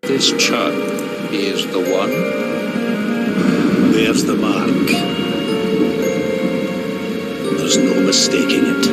This churn is the one. There's the mark. There's no mistaking it.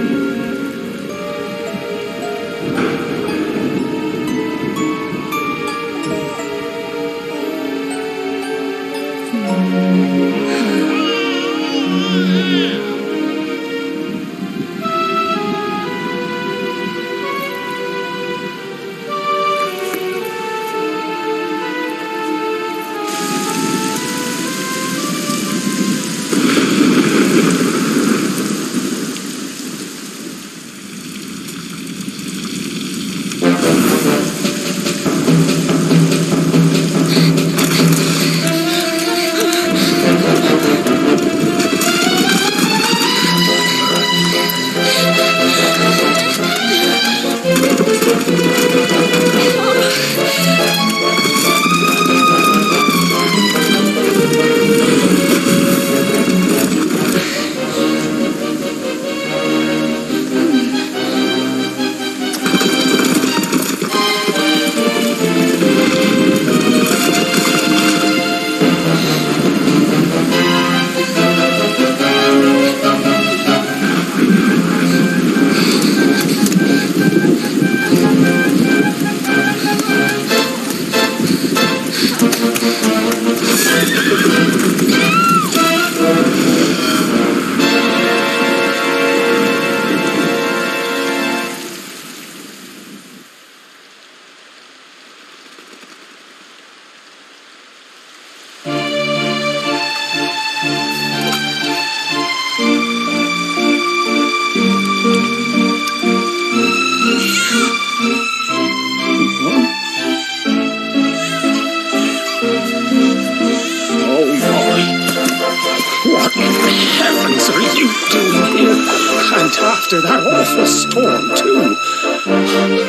After that awful storm, too.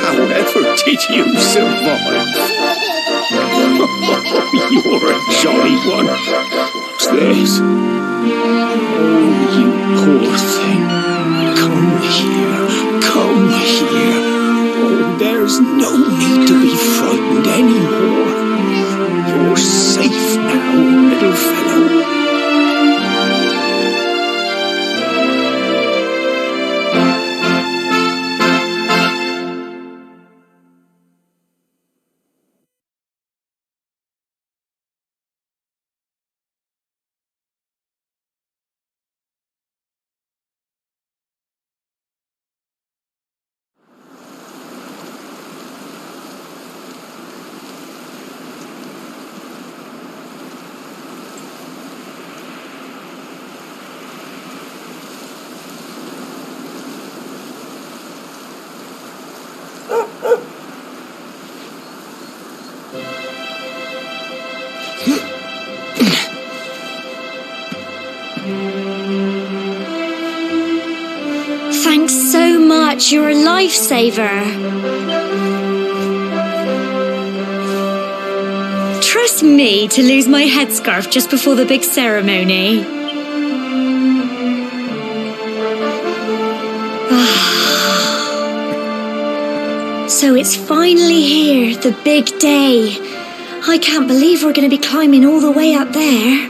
However did you survive? You're a jolly one. What's this? Oh, you poor thing. Come here. Come here. Oh, there's no need to be frightened anymore. You're safe now, little fellow. Thanks so much, you're a lifesaver. just me to lose my headscarf just before the big ceremony? So it's finally here, the big day. I can't believe we're going to be climbing all the way up there.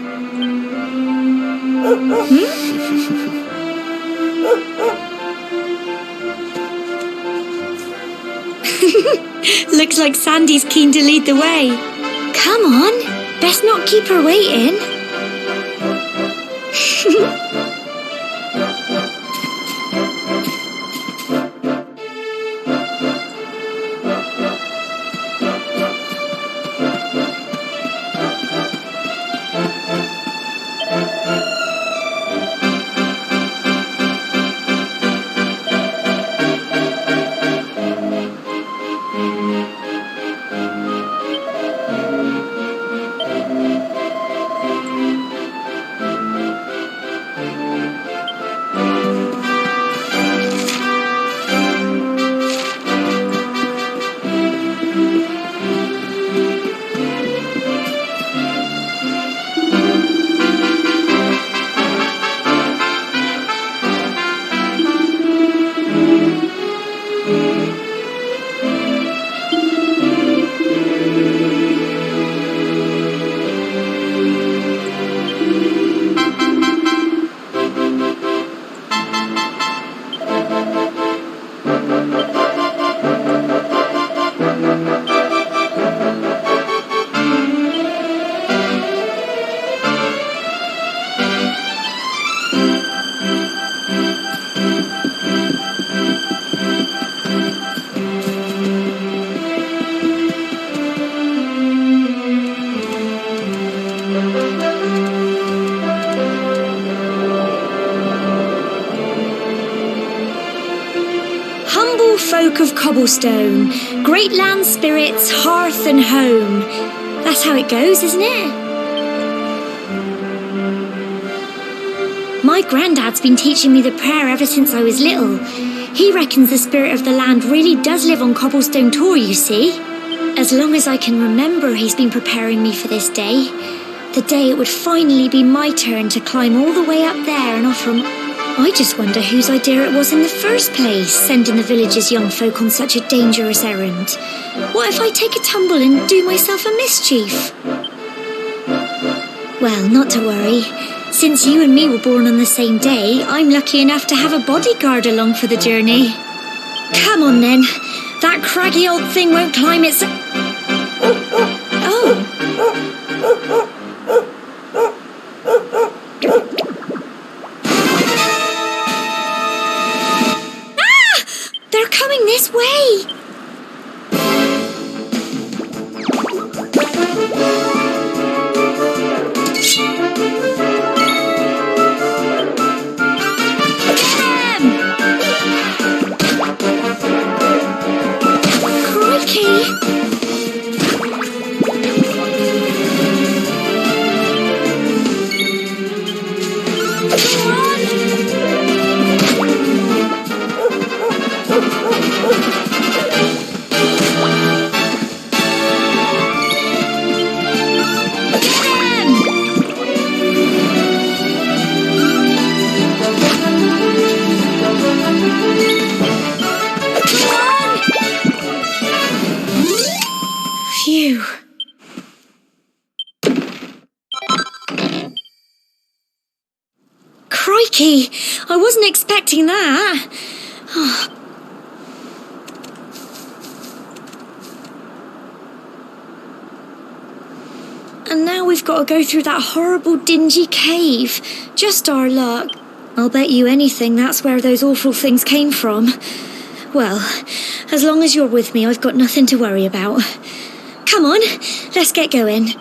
Looks like Sandy's keen to lead the way. Come on, best not keep her waiting. Folk of cobblestone, great land spirits, hearth and home. That's how it goes, isn't it? My granddad's been teaching me the prayer ever since I was little. He reckons the spirit of the land really does live on Cobblestone Tor, you see. As long as I can remember, he's been preparing me for this day. The day it would finally be my turn to climb all the way up there and offer him. I just wonder whose idea it was in the first place, sending the village's young folk on such a dangerous errand. What if I take a tumble and do myself a mischief? Well, not to worry. Since you and me were born on the same day, I'm lucky enough to have a bodyguard along for the journey. Come on then. That craggy old thing won't climb its... Oh. They're coming this way! Crikey! Phew. Crikey! I wasn't expecting that. Oh. And now we've got to go through that horrible dingy cave. Just our luck. I'll bet you anything that's where those awful things came from. Well, as long as you're with me, I've got nothing to worry about. Come on, let's get going.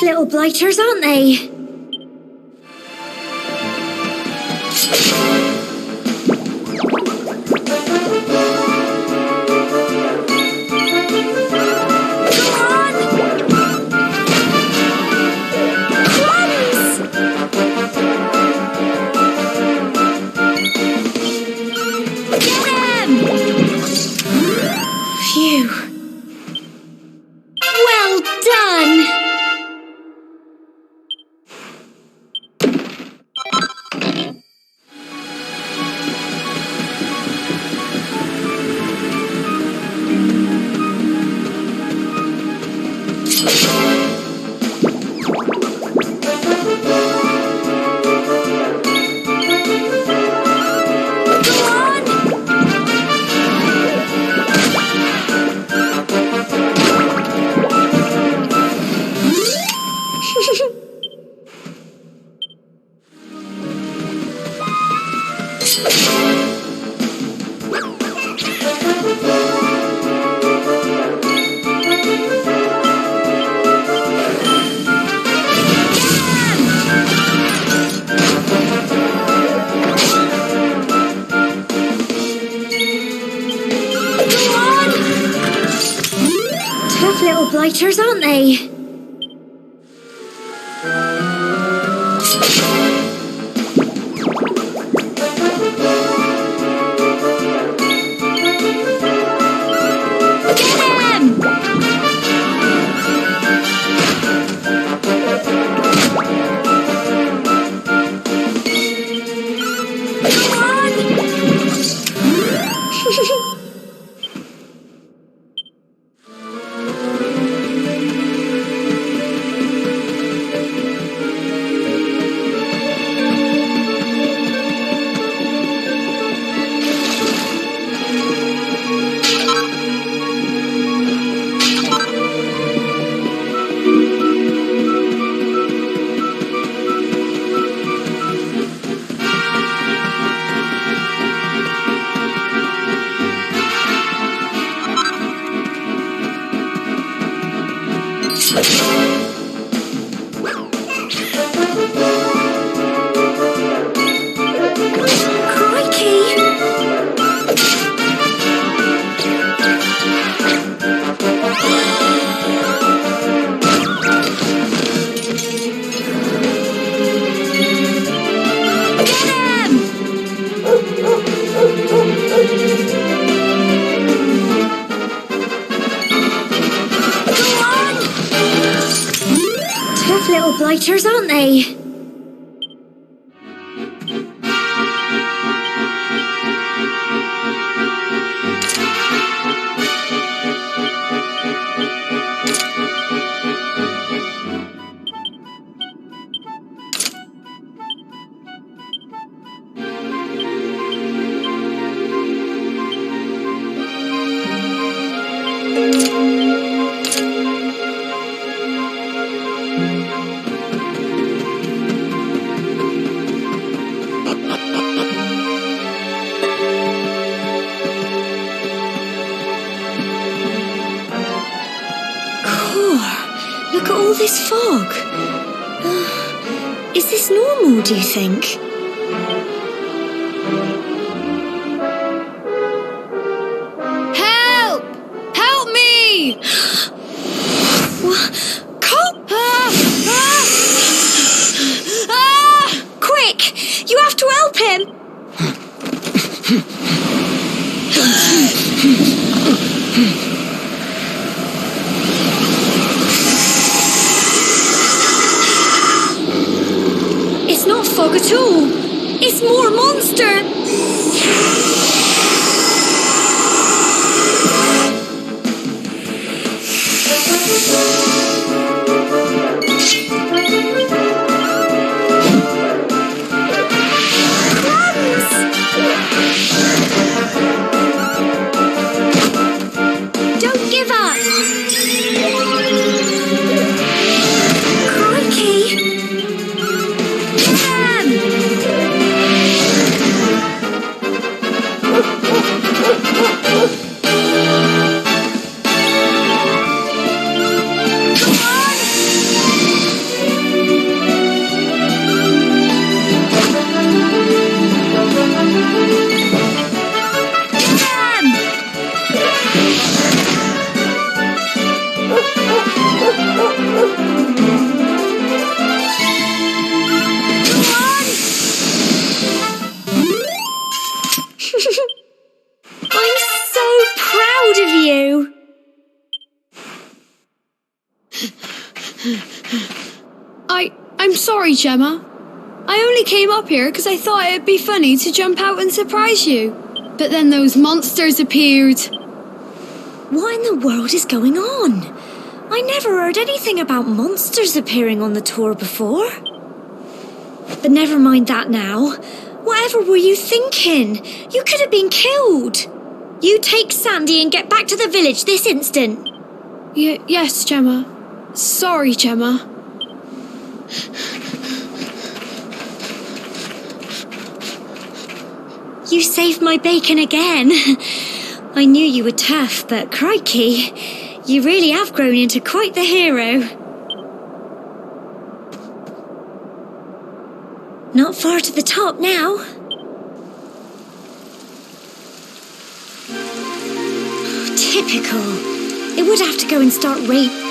Little blighters, aren't they? Phew. Well done! Little blighters, aren't they? Little blighters, aren't they? Look at all this fog. Is this normal, do you think? me! Come! Quick! You have to help him! It's not fog at all. It's more monster. Don't give up. Crikey. I'm so proud of you. I'm sorry, Gemma. I only came up here because I thought it'd be funny to jump out and surprise you. But then those monsters appeared. What in the world is going on? I never heard anything about monsters appearing on the tour before. But never mind that now. Whatever were you thinking? You could have been killed. You take Sandy and get back to the village this instant. Yes, Gemma. Sorry, Gemma. You saved my bacon again. I knew you were tough, but crikey, you really have grown into quite the hero. Not far to the top now. Typical. It would have to go and start raining.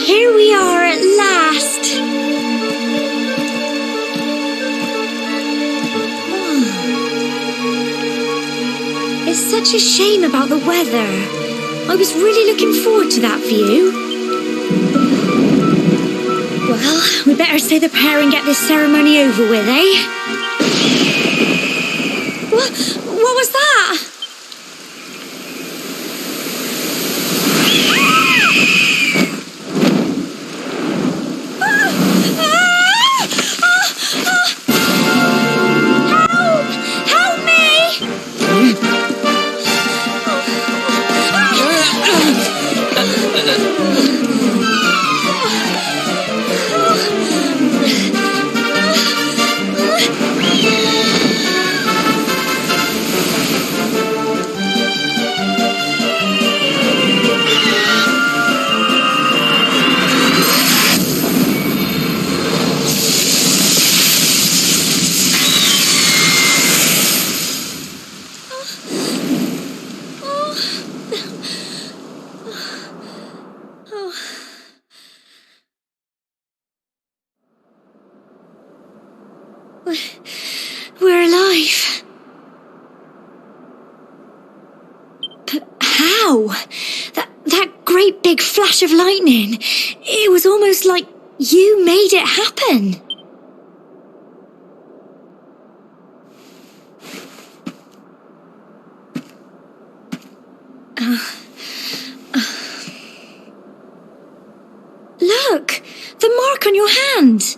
Here we are at last. It's such a shame about the weather. I was really looking forward to that view. Well, we better say the prayer and get this ceremony over with, eh? What was that? Wow! That great big flash of lightning. It was almost like you made it happen. Look! The mark on your hand!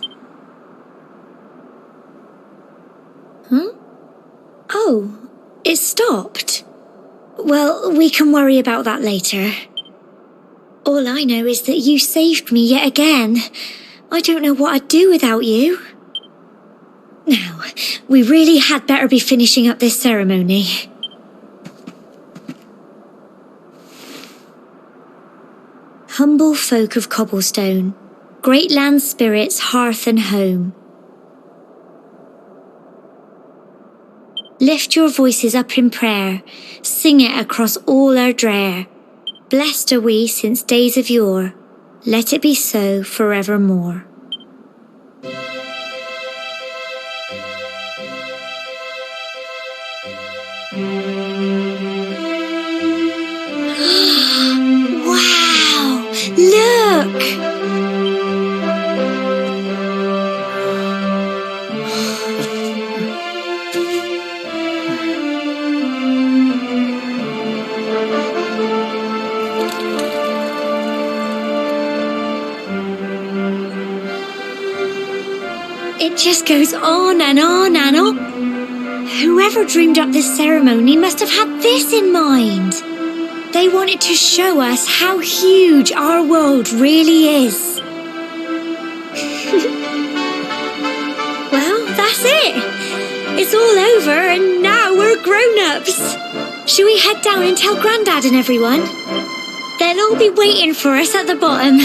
Huh? Oh, it stopped. Well, we can worry about that later. All I know is that you saved me yet again. I don't know what I'd do without you. Now, we really had better be finishing up this ceremony. Humble folk of cobblestone, great land spirits, hearth and home. Lift your voices up in prayer, sing it across all our drear. Blessed are we since days of yore, let it be so forevermore. Wow! Look! It just goes on and on and on. Whoever dreamed up this ceremony must have had this in mind. They wanted to show us how huge our world really is. Well, that's it. It's all over and now we're grown-ups. Shall we head down and tell Grandad and everyone? They'll all be waiting for us at the bottom.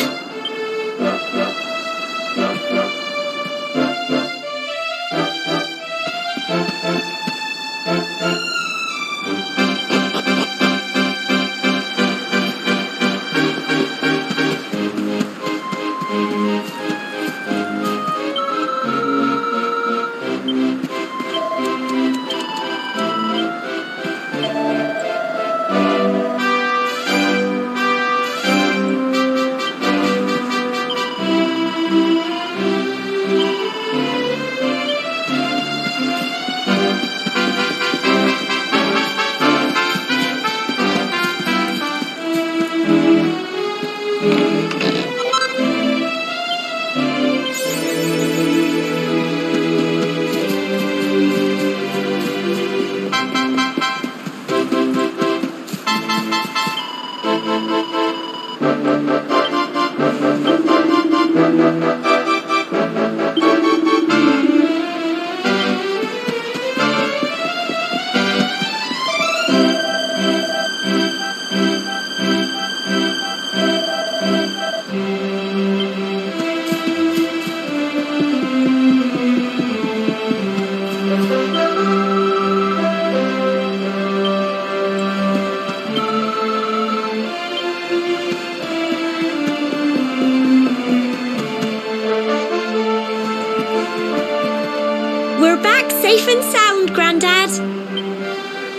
Safe and sound, Grandad.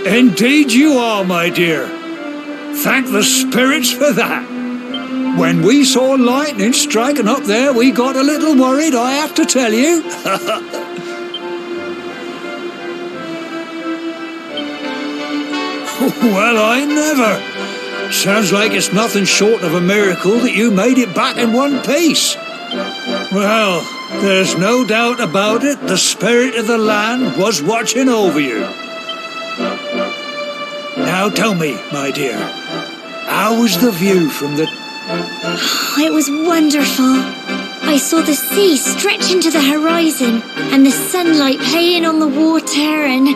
Indeed you are, my dear. Thank the spirits for that. When we saw lightning striking up there, we got a little worried, I have to tell you. Well, I never. Sounds like it's nothing short of a miracle that you made it back in one piece. Well, there's no doubt about it, the spirit of the land was watching over you. Now tell me, my dear, how was the view from the... It was wonderful. I saw the sea stretch into the horizon and the sunlight playing on the water and...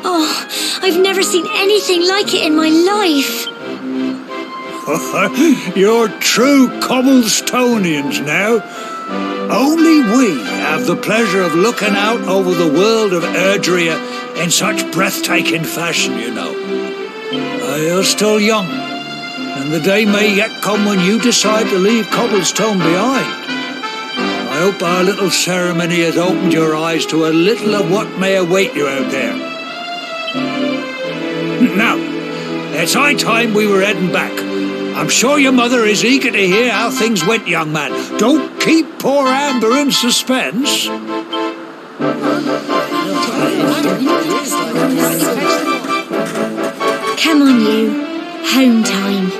Oh, I've never seen anything like it in my life. You're true Cobblestonians now. Only we have the pleasure of looking out over the world of Erdrea in such breathtaking fashion, you know. You're still young, and the day may yet come when you decide to leave Cobblestone behind. I hope our little ceremony has opened your eyes to a little of what may await you out there. Now, It's high time we were heading back. I'm sure your mother is eager to hear how things went, young man. Don't keep poor Amber in suspense. Come on, you. Home time.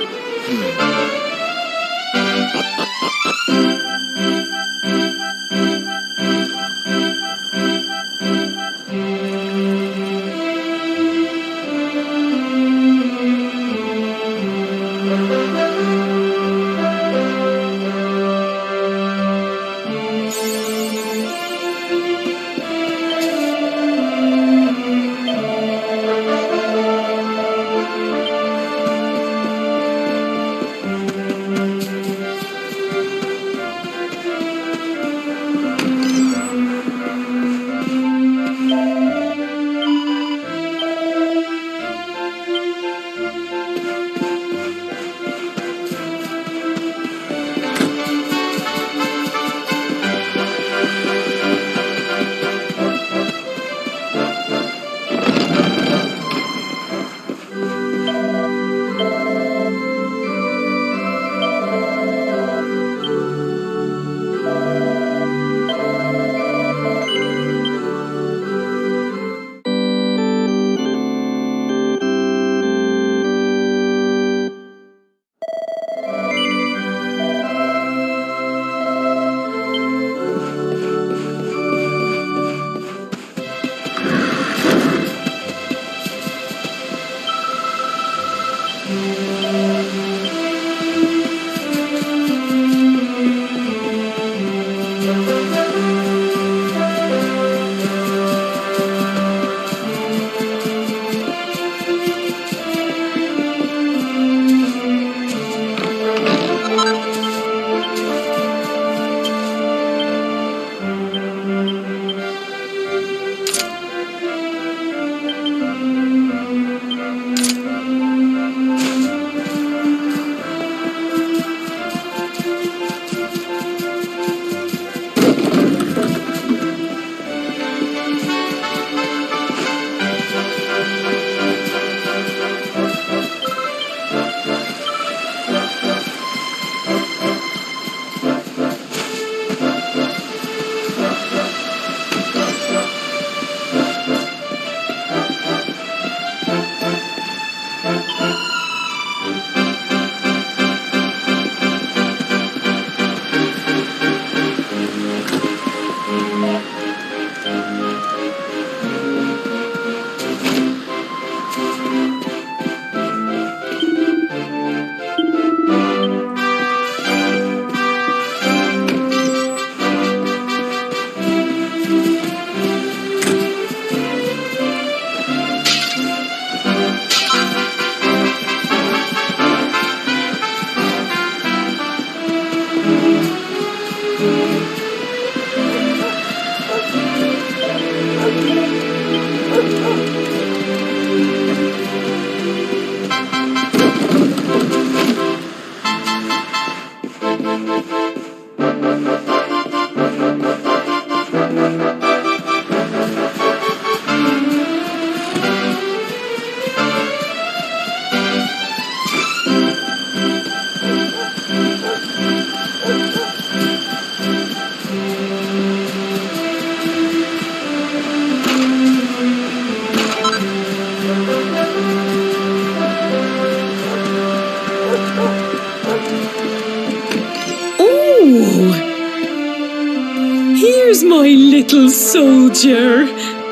Here's my little soldier.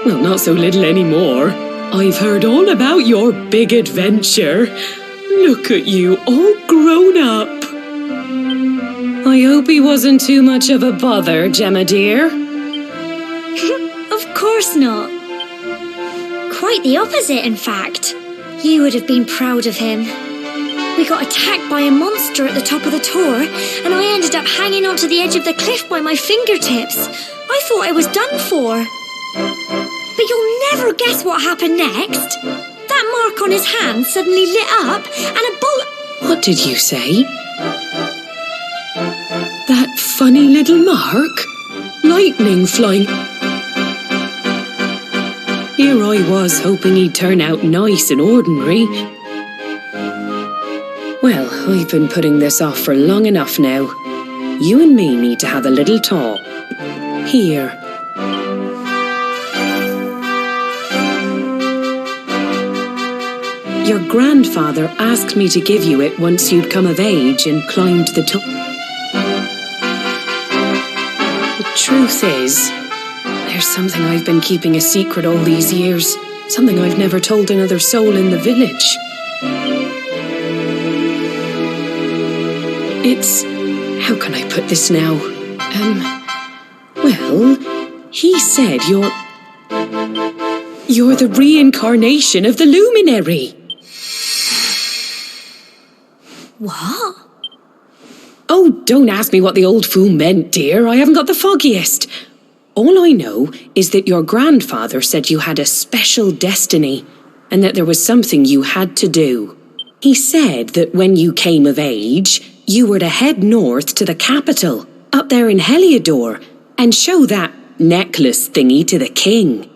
Well, not so little anymore. I've heard all about your big adventure. Look at you, all grown up. I hope he wasn't too much of a bother, Gemma dear. Of course not. Quite the opposite, in fact. You would have been proud of him. We got attacked by a monster at the top of the tour, and I ended up hanging onto the edge of the cliff by my fingertips. I thought I was done for. But you'll never guess what happened next. That mark on his hand suddenly lit up, and a bullet... What did you say? That funny little mark? Lightning flying... Here I was hoping he'd turn out nice and ordinary. I've been putting this off for long enough now. You and me need to have a little talk. Here. Your grandfather asked me to give you it once you'd come of age and climbed the top. The truth is, there's something I've been keeping a secret all these years. Something I've never told another soul in the village. It's... how can I put this now? Well, he said you're the reincarnation of the luminary. What? Oh, don't ask me what the old fool meant, dear. I haven't got the foggiest. All I know is that your grandfather said you had a special destiny and that there was something you had to do. He said that when you came of age, you were to head north to the capital, up there in Heliodor, and show that necklace thingy to the king.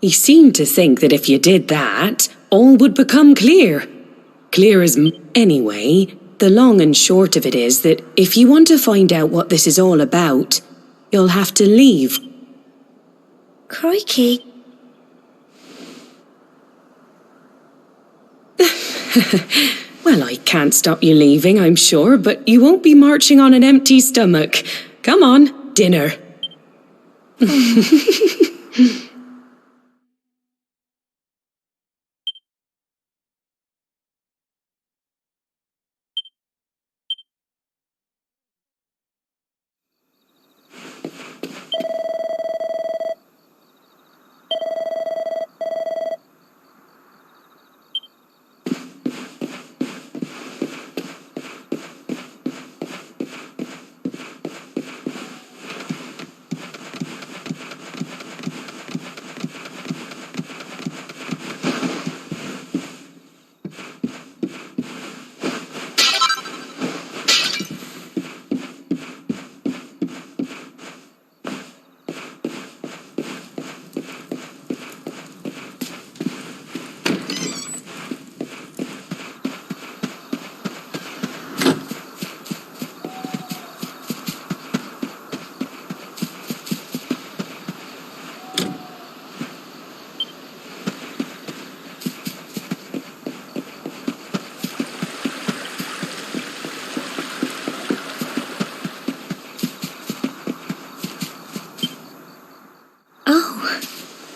He seemed to think that if you did that, all would become clear. Clear as anyway, the long and short of it is that if you want to find out what this is all about, you'll have to leave. Crikey. Well, I can't stop you leaving, I'm sure, but you won't be marching on an empty stomach. Come on, dinner.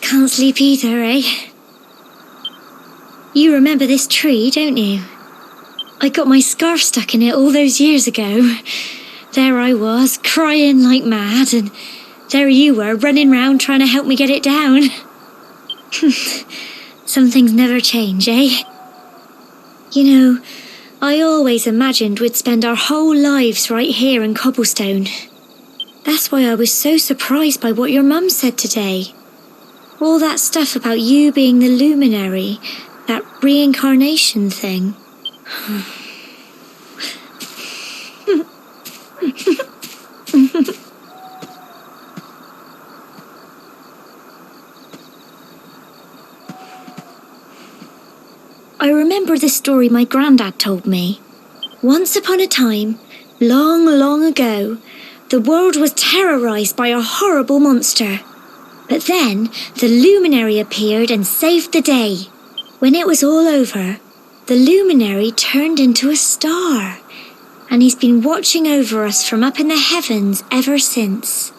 Can't sleep either, eh? You remember this tree, don't you? I got my scarf stuck in it all those years ago. There I was, crying like mad, and there you were, running round trying to help me get it down. Some things never change, eh? You know, I always imagined we'd spend our whole lives right here in Cobblestone. That's why I was so surprised by what your mum said today. All that stuff about you being the luminary, that reincarnation thing. I remember the story my granddad told me. Once upon a time, long, long ago, the world was terrorized by a horrible monster. But then the luminary appeared and saved the day. When it was all over, the luminary turned into a star, and he's been watching over us from up in the heavens ever since.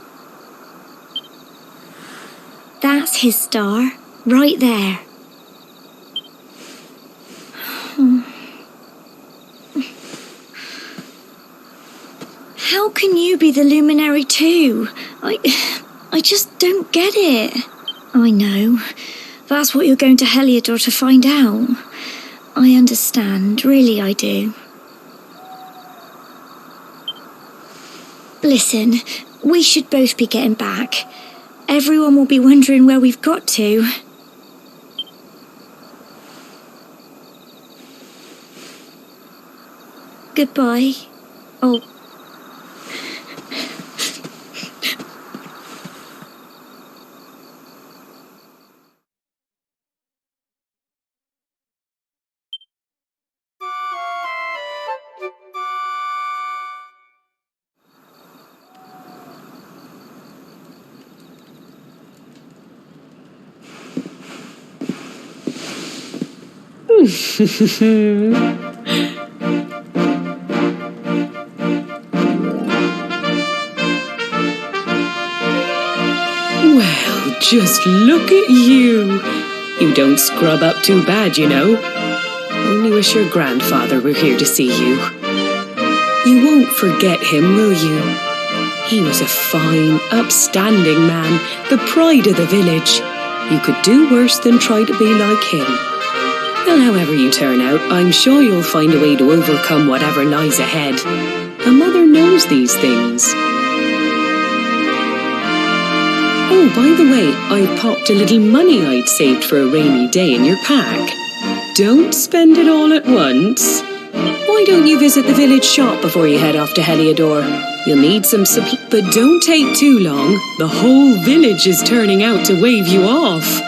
That's his star, right there. How can you be the luminary too? I just don't get it. I know. That's what you're going to Heliodor to find out. I understand, really I do. Listen, we should both be getting back. Everyone will be wondering where we've got to. Goodbye. Oh. Well, just look at you. You don't scrub up too bad, you know. Only wish your grandfather were here to see you. You won't forget him, will you? He was a fine, upstanding man, the pride of the village. You could do worse than try to be like him. Well, however you turn out, I'm sure you'll find a way to overcome whatever lies ahead. A mother knows these things. Oh, by the way, I popped a little money I'd saved for a rainy day in your pack. Don't spend it all at once. Why don't you visit the village shop before you head off to Heliodor? You'll need some supplies, but don't take too long. The whole village is turning out to wave you off.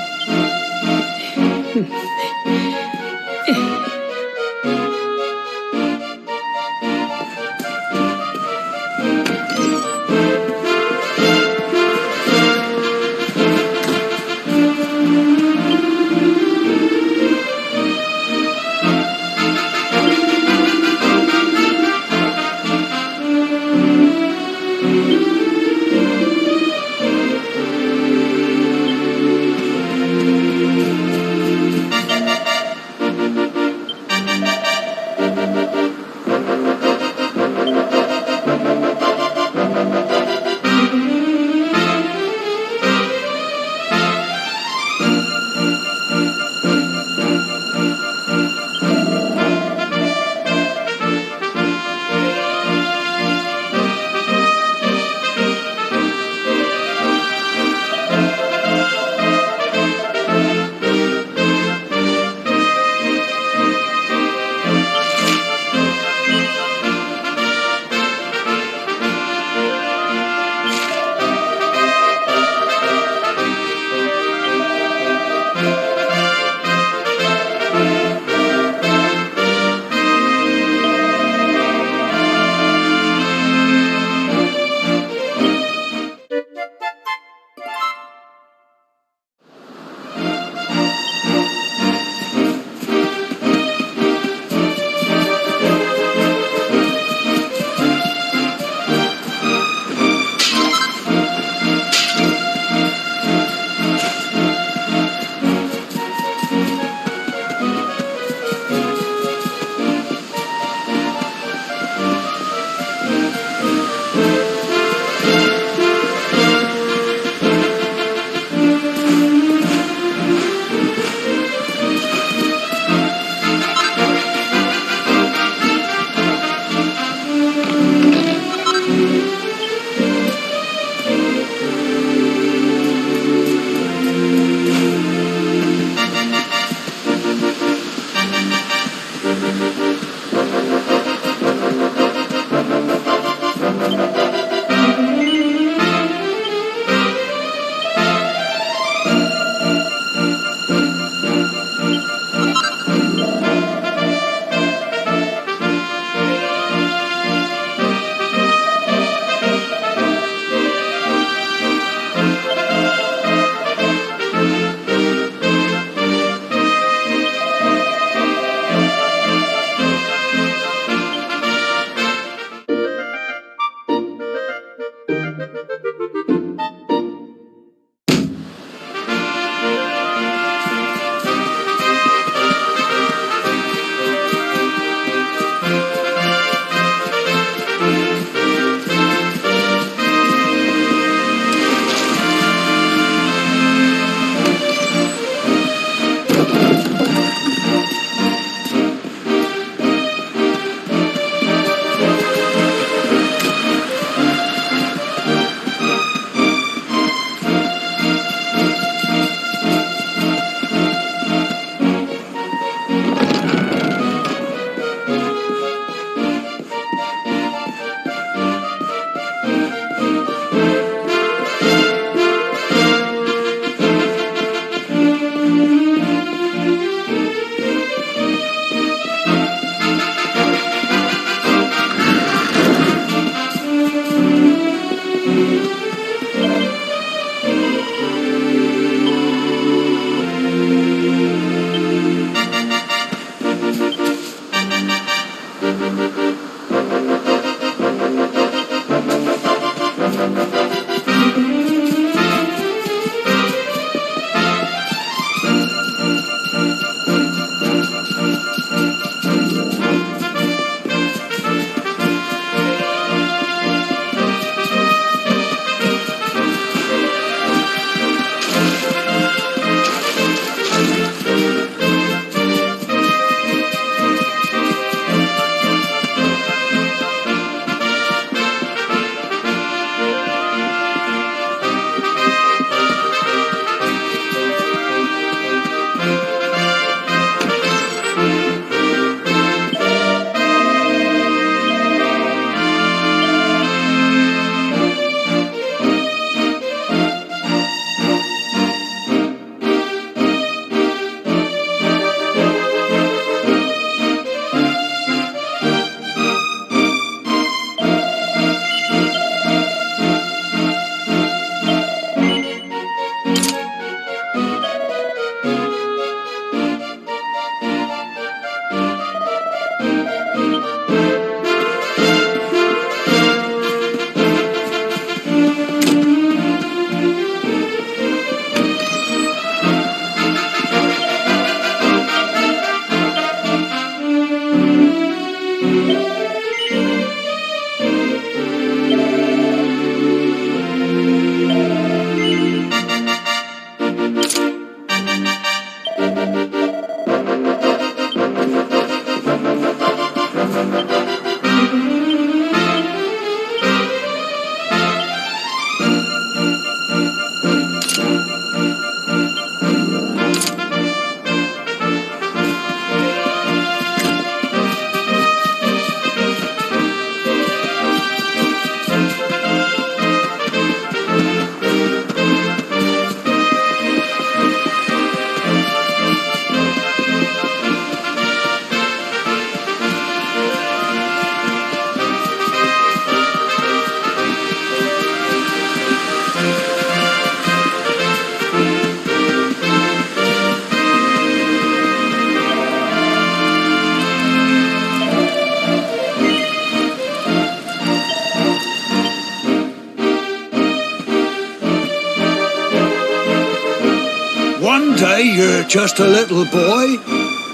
One day you're just a little boy,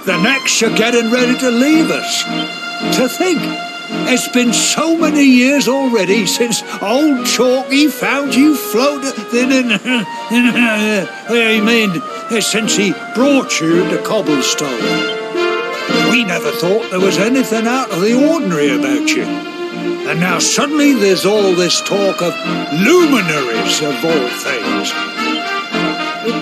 the next you're getting ready to leave us. To think, it's been so many years already since old Chalky found you floating since he brought you to Cobblestone. We never thought there was anything out of the ordinary about you. And now suddenly there's all this talk of luminaries of all things.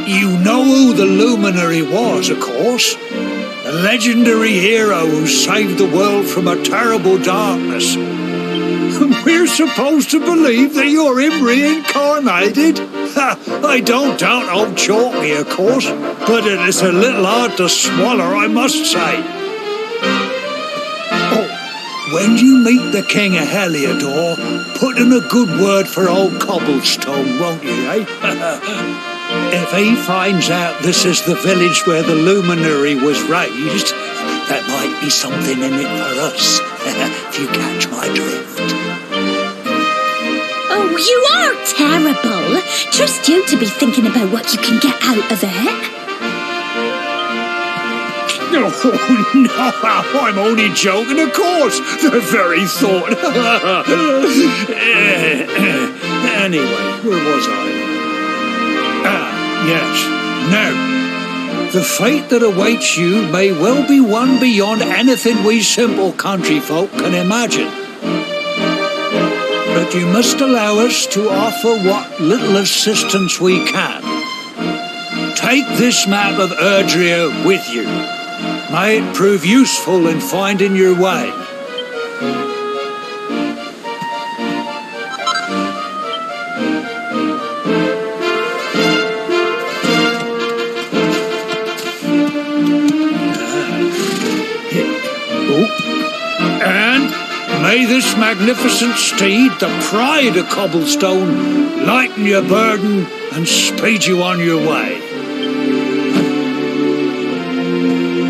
You know who the luminary was, of course. A legendary hero who saved the world from a terrible darkness. We're supposed to believe that you're him reincarnated? I don't doubt old Chalky, of course, but it is a little hard to swallow, I must say. Oh, when you meet the King of Heliodor, put in a good word for old Cobblestone, won't you, eh? If he finds out this is the village where the luminary was raised, there might be something in it for us, if you catch my drift. Oh, you are terrible. Trust you to be thinking about what you can get out of it. Oh, no, I'm only joking, of course. The very thought. Anyway, where was I? Yes. Now, the fate that awaits you may well be one beyond anything we simple country folk can imagine. But you must allow us to offer what little assistance we can. Take this map of Erdrea with you. May it prove useful in finding your way. May this magnificent steed, the pride of Cobblestone, lighten your burden and speed you on your way.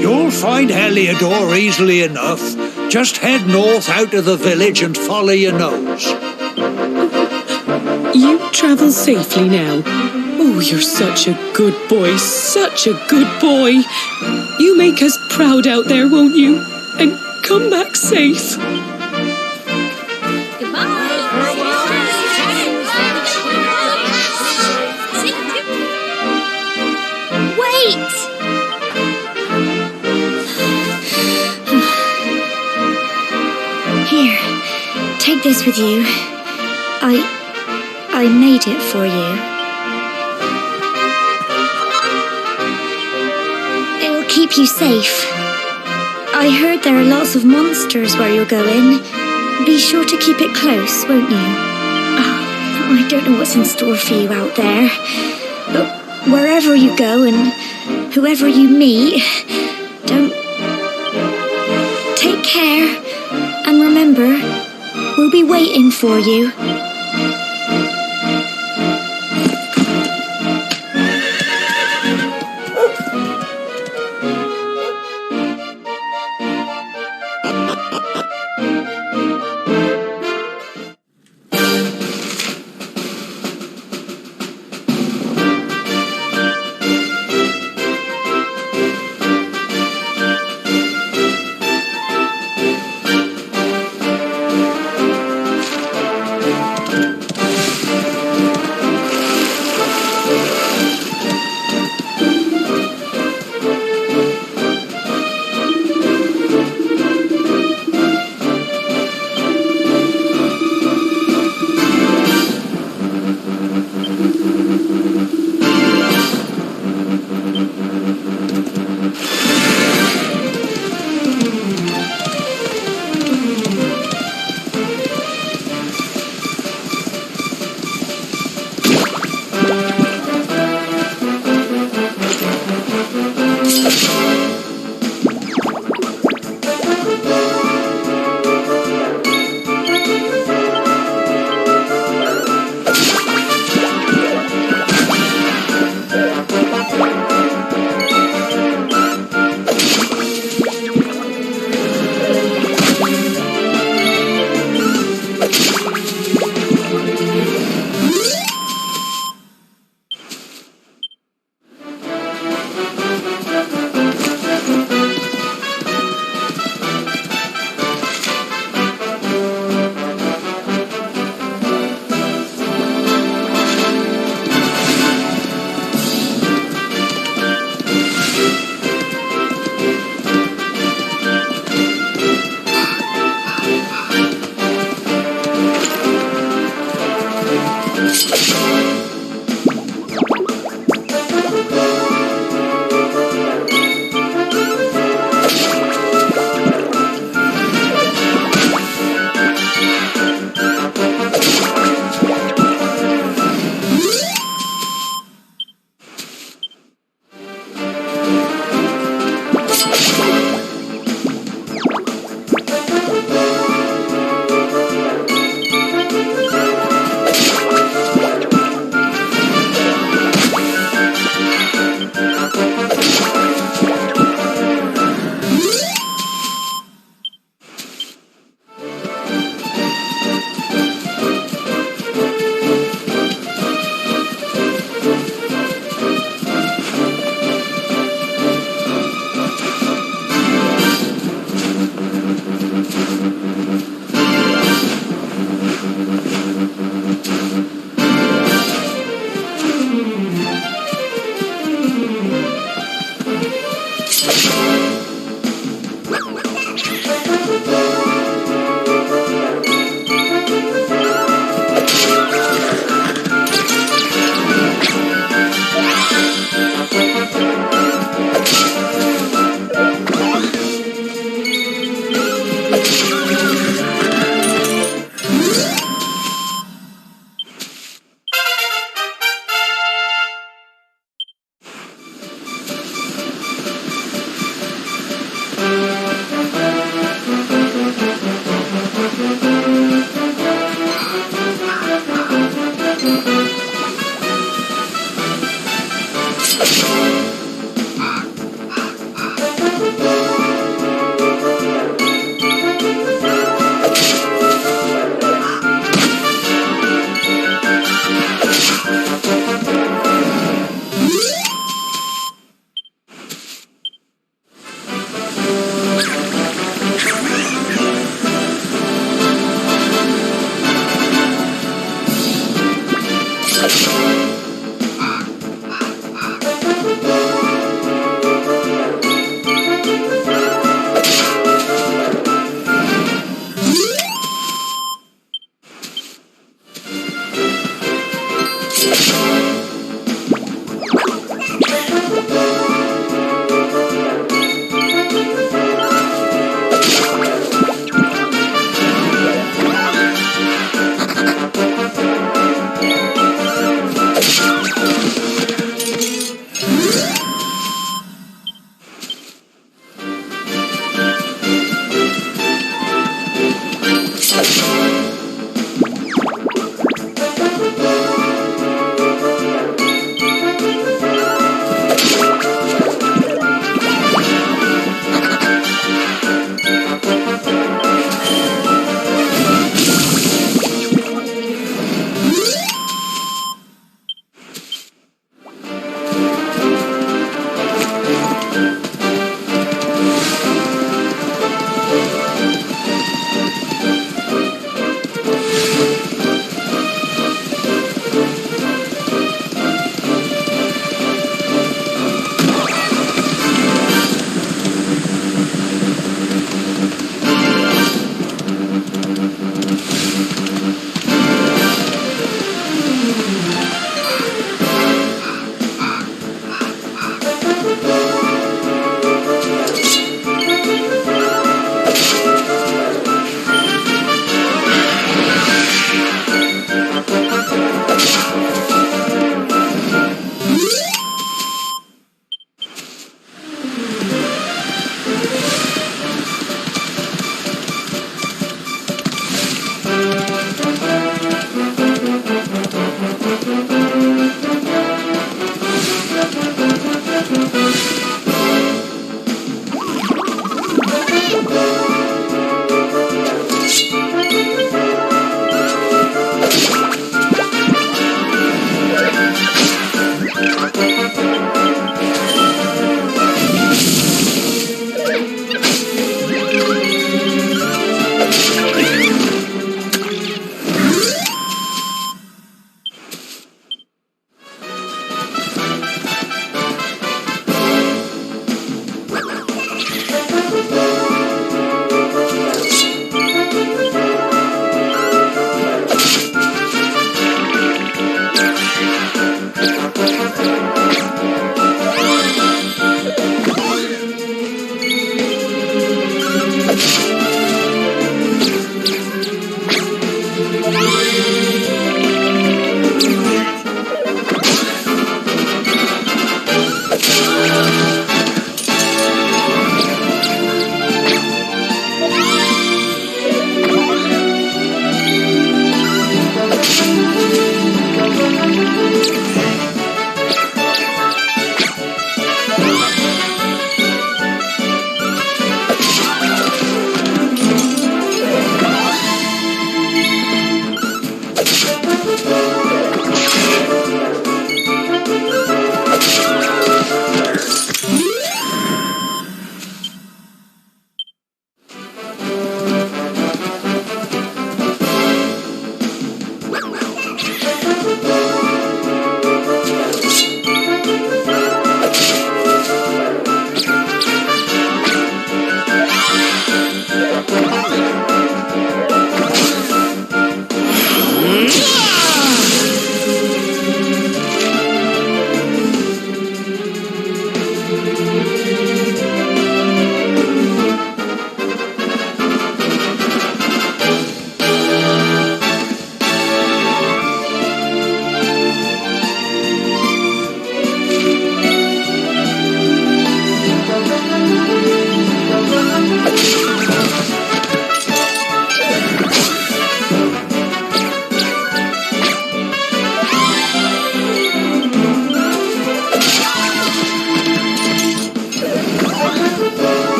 You'll find Heliodor easily enough. Just head north out of the village and follow your nose. You travel safely now. Oh, you're such a good boy, such a good boy. You make us proud out there, won't you? And come back safe. Here, take this with you. I made it for you. It'll keep you safe. I heard there are lots of monsters where you're going. Be sure to keep it close, won't you? Oh, I don't know what's in store for you out there. But wherever you go and whoever you meet, don't... Take care. And remember, we'll be waiting for you.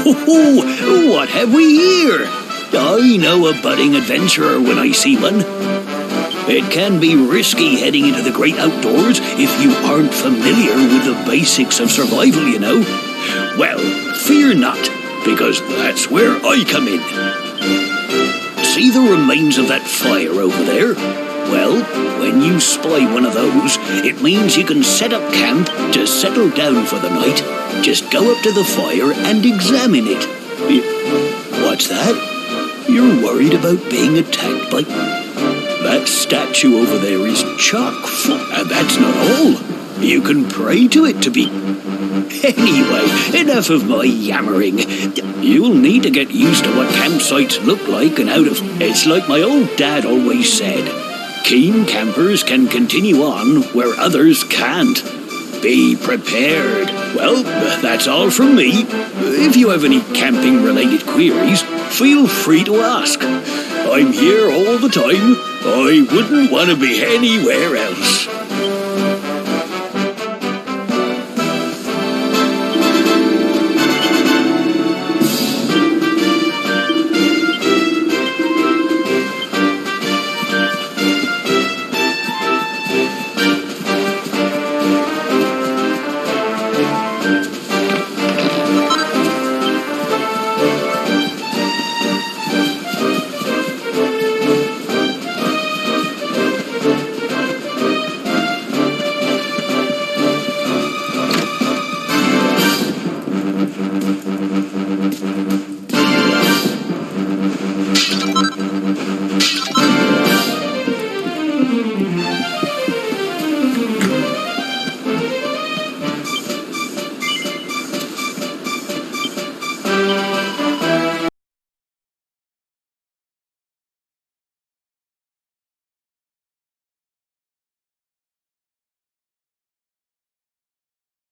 Oh, what have we here? I know a budding adventurer when I see one. It can be risky heading into the great outdoors if you aren't familiar with the basics of survival, you know. Well, fear not, because that's where I come in. See the remains of that fire over there? Well, when you spy one of those, it means you can set up camp to settle down for the night. Just go up to the fire and examine it. What's that? You're worried about being attacked by... That statue over there is chock full, and that's not all. You can pray to it to be... Anyway, enough of my yammering. You'll need to get used to what campsites look like and out of... It's like my old dad always said. Keen campers can continue on where others can't. Be prepared. Well, that's all from me. If you have any camping-related queries, feel free to ask. I'm here all the time. I wouldn't want to be anywhere else.